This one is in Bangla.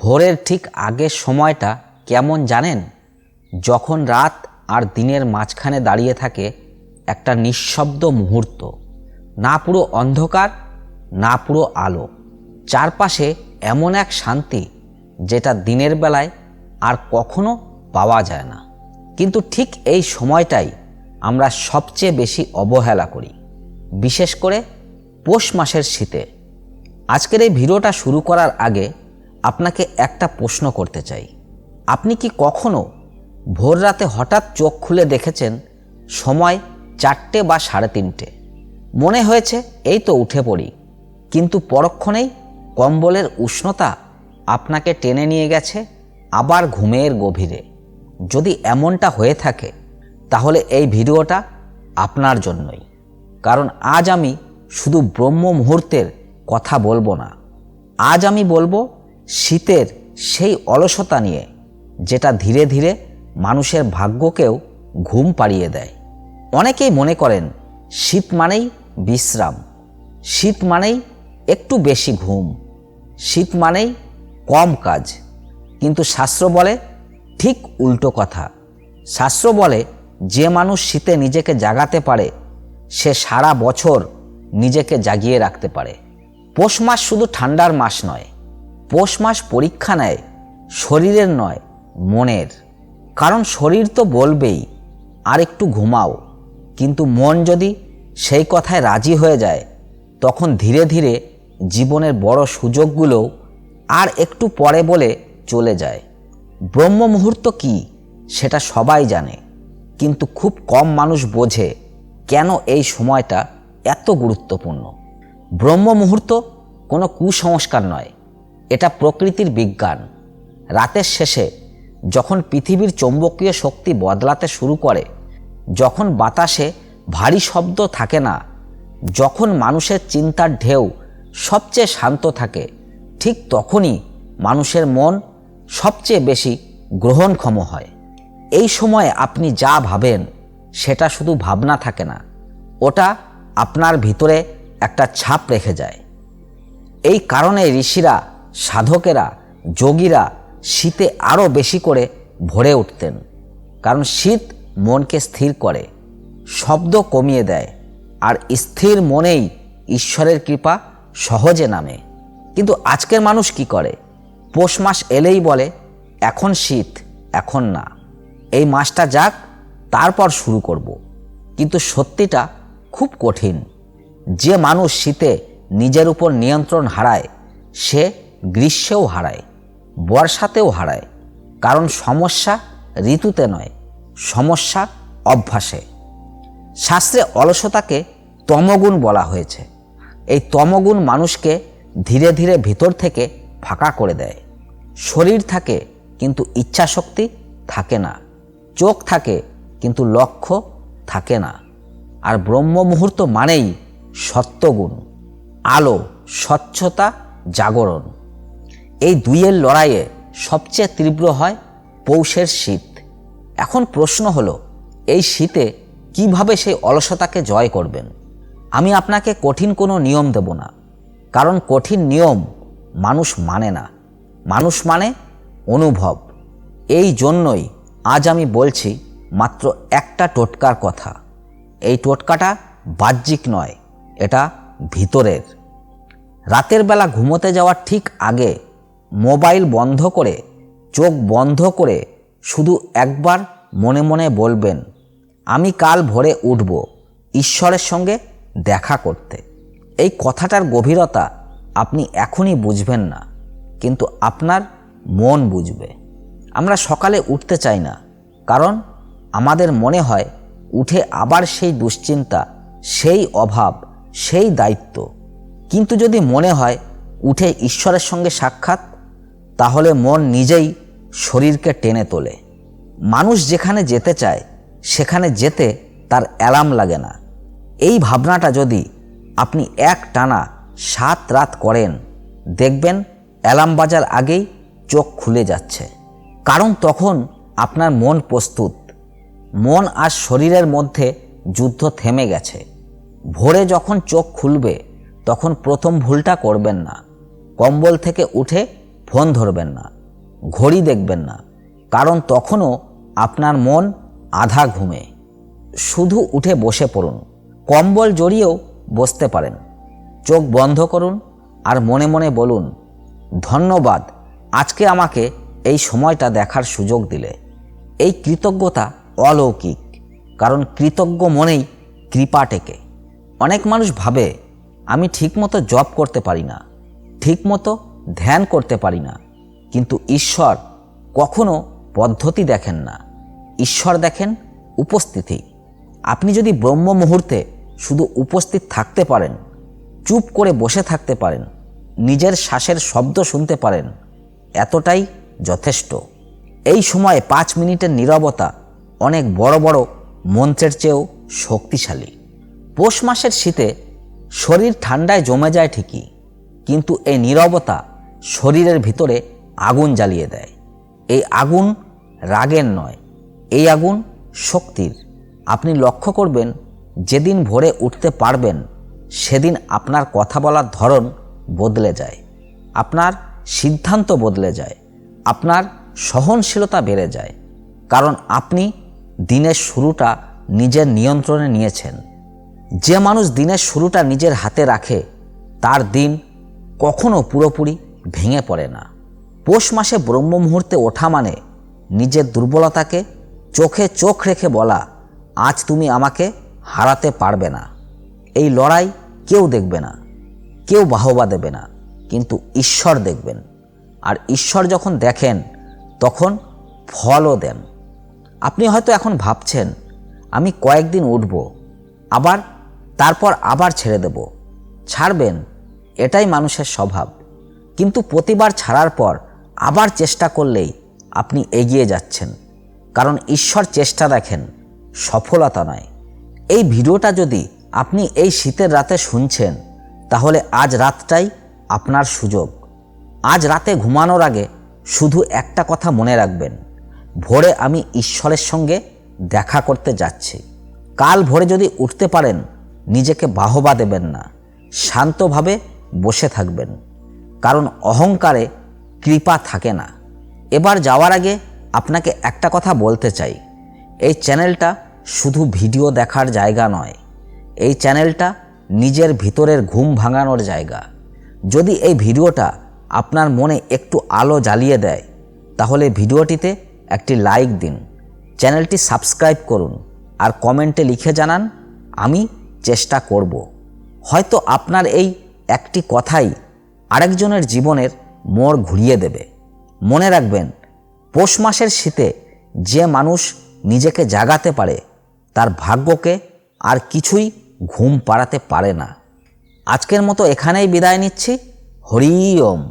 ভোরের ঠিক আগের সময়টা কেমন জানেন? যখন রাত আর দিনের মাঝখানে দাঁড়িয়ে থাকে একটা নিঃশব্দ মুহূর্ত, না পুরো অন্ধকার না পুরো আলো, চারপাশে এমন এক শান্তি যেটা দিনের বেলায় আর কখনো পাওয়া যায় না। কিন্তু ঠিক এই সময়টাই আমরা সবচেয়ে বেশি অবহেলা করি, বিশেষ করে পৌষ মাসের শীতে। আজকের এই ভিডিওটা শুরু করার আগে আপনাকে একটা প্রশ্ন করতে চাই। আপনি কি কখনো ভোর রাতে হঠাৎ চোখ খুলে দেখেছেন সময় 4টে বা 3:30? মনে হয়েছে এই তো উঠে পড়ি, কিন্তু পরক্ষণেই কম্বলের উষ্ণতা আপনাকে টেনে নিয়ে গেছে আবার ঘুমের গভীরে। যদি এমনটা হয়ে থাকে তাহলে এই ভিডিওটা আপনার জন্যই। কারণ আজ আমি শুধু ব্রহ্ম মুহূর্তের কথা বলবো না, আজ আমি বলবো শীতের সেই অলসতা নিয়ে যেটা ধীরে ধীরে মানুষের ভাগ্যকেও ঘুম পাড়িয়ে দেয়। অনেকেই মনে করেন শীত মানেই বিশ্রাম, শীত মানেই একটু বেশি ঘুম, শীত মানেই কম কাজ। কিন্তু শাস্ত্র বলে ঠিক উল্টো কথা। শাস্ত্র বলে যে মানুষ শীতে নিজেকে জাগাতে পারে সে সারা বছর নিজেকে জাগিয়ে রাখতে পারে। পৌষ মাস শুধু ঠান্ডার মাস নয়, পৌষ মাস পরীক্ষা নেয় শরীরের নয় মনের। কারণ শরীর তো বলবেই আর একটু ঘুমাও, কিন্তু মন যদি সেই কথায় রাজি হয়ে যায় তখন ধীরে ধীরে জীবনের বড় সুযোগগুলোও আর একটু পরে বলে চলে যায়। ব্রহ্ম মুহূর্ত কি সেটা সবাই জানে, কিন্তু খুব কম মানুষ বোঝে কেন এই সময়টা এত গুরুত্বপূর্ণ। ব্রহ্ম মুহূর্ত কোনো কুসংস্কার নয়, এটা প্রকৃতির বিজ্ঞান। রাতের শেষে যখন পৃথিবীর চৌম্বকীয় শক্তি বদলাতে শুরু করে, যখন বাতাসে ভারী শব্দ থাকে না, যখন মানুষের চিন্তার ঢেউ সবচেয়ে শান্ত থাকে, ঠিক তখনই মানুষের মন সবচেয়ে বেশি গ্রহণক্ষম হয়। এই সময়ে আপনি যা ভাবেন সেটা শুধু ভাবনা থাকে না, ওটা আপনার ভিতরে একটা ছাপ রেখে যায়। এই কারণে ঋষিরা, সাধকেরা, যোগীরা শীতে আরও বেশি করে ভরে উঠতেন। কারণ শীত মনকে স্থির করে, শব্দ কমিয়ে দেয়, আর স্থির মনেই ঈশ্বরের কৃপা সহজে নামে। কিন্তু আজকের মানুষ কি করে? পৌষ মাস এলেই বলে এখন শীত, এখন না, এই মাসটা যাক তারপর শুরু করব। কিন্তু সত্যিটা খুব কঠিন। যে মানুষ শীতে নিজের উপর নিয়ন্ত্রণ হারায় সে গ্রীষ্মেও হারায়, বর্ষাতেও হারায়। কারণ সমস্যা ঋতুতে নয়, সমস্যা অভ্যাসে। শাস্ত্রে অলসতাকে তমগুণ বলা হয়েছে। এই তমগুণ মানুষকে ধীরে ধীরে ভিতর থেকে ফাঁকা করে দেয়। শরীর থাকে কিন্তু ইচ্ছাশক্তি থাকে না, চোখ থাকে কিন্তু লক্ষ্য থাকে না। আর ব্রহ্ম মুহূর্ত মানেই সত্যগুণ, আলো, স্বচ্ছতা, জাগরণ। এই দুইয়ের লড়াইয়ে সবচেয়ে তীব্র হয় পৌষের শীত। এখন প্রশ্ন হলো, এই শীতে কিভাবে সেই অলসতাকে জয় করবেন? আমি আপনাকে কঠিন কোনো নিয়ম দেব না, কারণ কঠিন নিয়ম মানুষ মানে না, মানুষ মানে অনুভব। এই জন্যই আজ আমি বলছি মাত্র একটা টোটকার কথা। এই টোটকাটা বাহ্যিক নয়, এটা ভিতরের। রাতের বেলা ঘুমোতে যাওয়ার ঠিক আগে মোবাইল বন্ধ করে, চোখ বন্ধ করে শুধু একবার মনে মনে বলবেন, আমি কাল ভোরে উঠব ঈশ্বরের সঙ্গে দেখা করতে। এই কথাটার গভীরতা আপনি এখনই বুঝবেন না, কিন্তু আপনার মন বুঝবে। আমরা সকালে উঠতে চাই না, কারণ আমাদের মনে হয় উঠে আবার সেই দুশ্চিন্তা, সেই অভাব, সেই দায়িত্ব। কিন্তু যদি মনে হয় উঠে ঈশ্বরের সঙ্গে সাক্ষাৎ, তাহলে মন নিজেই শরীরকে টেনে তোলে। মানুষ যেখানে যেতে চায় সেখানে যেতে তার অ্যালার্ম লাগে না। এই ভাবনাটা যদি আপনি এক টানা 7 রাত করেন, দেখবেন অ্যালার্ম বাজার আগেই চোখ খুলে যাচ্ছে। কারণ তখন আপনার মন প্রস্তুত, মন আর শরীরের মধ্যে যুদ্ধ থেমে গেছে। ভোরে যখন চোখ খুলবে তখন প্রথম ভুলটা করবেন না। কম্বল থেকে উঠে ফোন ধরবেন না, ঘড়ি দেখবেন না, কারণ তখনও আপনার মন আধা ঘুমে। শুধু উঠে বসে পড়ুন, কম্বল জড়িয়েও বসতে পারেন। চোখ বন্ধ করুন আর মনে মনে বলুন, ধন্যবাদ আজকে আমাকে এই সময়টা দেখার সুযোগ দিলে। এই কৃতজ্ঞতা অলৌকিক, কারণ কৃতজ্ঞ মনেই কৃপা টেকে। অনেক মানুষ ভাবে, আমি ঠিকমতো জব করতে পারি না, ঠিকমতো ধ্যান করতে পারি না, কিন্তু ঈশ্বর কখনো পদ্ধতি দেখেন না, ঈশ্বর দেখেন উপস্থিতি। আপনি যদি ব্রহ্ম মুহূর্তে শুধু উপস্থিত থাকতে পারেন, চুপ করে বসে থাকতে পারেন, নিজের শ্বাসের শব্দ শুনতে পারেন, এতটাই যথেষ্ট। এই সময়ে 5 মিনিটের নীরবতা অনেক বড় বড় মন্ত্রের চেয়েও শক্তিশালী। পৌষ মাসের শীতে শরীর ঠান্ডায় জমে যায় ঠিকই, কিন্তু এই নীরবতা শরীরের ভিতরে আগুন জ্বালিয়ে দেয়। এই আগুন রাগের নয়, এই আগুন শক্তির। আপনি লক্ষ্য করবেন, যেদিন ভোরে উঠতে পারবেন সেদিন আপনার কথা বলার ধরন বদলে যায়, আপনার সিদ্ধান্ত বদলে যায়, আপনার সহনশীলতা বেড়ে যায়, কারণ আপনি দিনের শুরুটা নিজের নিয়ন্ত্রণে নিয়েছেন। যে মানুষ দিনের শুরুটা নিজের হাতে রাখে তার দিন কখনো পুরোপুরি ভেঙে পড়ে না। পৌষ মাসে ব্রহ্ম মুহূর্তে ওঠা মানে নিজের দুর্বলতাকে চোখে চোখ রেখে বলা, আজ তুমি আমাকে হারাতে পারবে না। এই লড়াই কেউ দেখবে না, কেউ বাহবা দেবে না, কিন্তু ঈশ্বর দেখবেন। আর ঈশ্বর যখন দেখেন তখন ফলও দেন। আপনি হয়তো এখন ভাবছেন, আমি কয়েকদিন উঠব, তারপর আবার ছেড়ে দেব। ছাড়বেন, এটাই মানুষের স্বভাব। কিন্তু প্রতিবার ছাড়ার পর আবার চেষ্টা করলেই আপনি এগিয়ে যাচ্ছেন, কারণ ঈশ্বর চেষ্টা দেখেন, সফলতা নয়। এই ভিডিওটা যদি আপনি এই শীতের রাতে শুনছেন, তাহলে আজ রাতটাই আপনার সুযোগ। আজ রাতে ঘুমানোর আগে শুধু একটা কথা মনে রাখবেন, ভোরে আমি ঈশ্বরের সঙ্গে দেখা করতে যাচ্ছি। কাল ভোরে যদি উঠতে পারেন, নিজেকে বাহবা দেবেন না, শান্তভাবে বসে থাকবেন, কারণ অহংকারে কৃপা থাকে না। এবার যাওয়ার আগে আপনাকে একটা কথা বলতে চাই, এই চ্যানেলটা শুধু ভিডিও দেখার জায়গা নয়, এই চ্যানেলটা নিজের ভিতরের ঘুম ভাঙানোর জায়গা। যদি এই ভিডিওটা আপনার মনে একটু আলো জ্বালিয়ে দেয়, তাহলে ভিডিওটিতে একটি লাইক দিন, চ্যানেলটি সাবস্ক্রাইব করুন আর কমেন্টে লিখে জানান, আমি চেষ্টা করব। হয়তো আপনার এই একটি কথাই আরেকজনের জীবনের মোড় ঘুরিয়ে দেবে। মনে রাখবেন, পৌষ মাসের শীতে যে মানুষ নিজেকে জাগাতে পারে তার ভাগ্যকে আর কিছুই ঘুম পাড়াতে পারে না। আজকের মতো এখানেই বিদায় নিচ্ছি। হরি ওম।